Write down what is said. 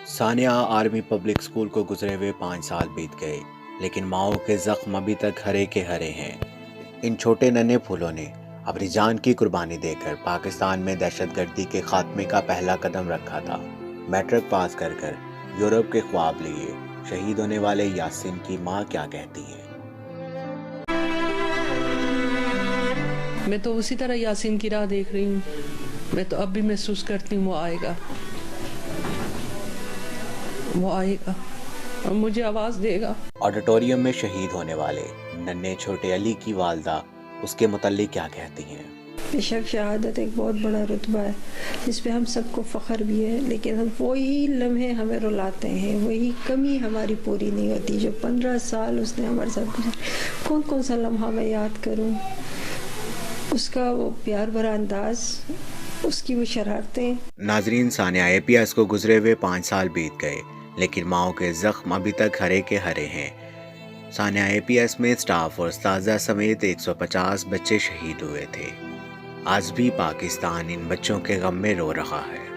ثانیہ army public school کو گزرے ہوئے 5 سال بیت گئے، لیکن ماؤں کے زخم ابھی تک ہرے کے ہرے ہیں۔ ان چھوٹے ننھے پھولوں نے اپنی جان کی قربانی دے کر پاکستان میں دہشت گردی کے خاتمے کا پہلا قدم رکھا تھا۔ میٹرک پاس کر یورپ کے خواب لیے شہید ہونے والے یاسین کی ماں کیا کہتی ہیں؟ میں تو اسی طرح یاسین کی راہ دیکھ رہی ہوں۔ میں تو اب بھی محسوس کرتی ہوں وہ آئے گا اور مجھے آواز دے گا۔ آڈیٹوریم میں شہید ہونے والے ننھے چھوٹے علی کی والدہ اس کے متعلق کیا کہتی ہیں؟ بے شک شہادت ایک بہت بڑا رتبہ ہے جس پہ ہم سب کو فخر بھی ہے، لیکن ہم وہی لمحے ہمیں رلاتے ہیں، وہی کمی ہماری پوری نہیں ہوتی جو 15 سال اس نے ہمارے ساتھ گزارے۔ کون سا لمحہ میں یاد کروں؟ اس کا وہ پیار بھرا انداز، اس کی وہ شرارتیں۔ ناظرین، ثانیہ APS کو گزرے ہوئے 5 سال بیت گئے، لیکن ماؤں کے زخم ابھی تک ہرے کے ہرے ہیں۔ ثانیہ APS میں اسٹاف اور اساتذہ سمیت 150 بچے شہید ہوئے تھے۔ آج بھی پاکستان ان بچوں کے غم میں رو رہا ہے۔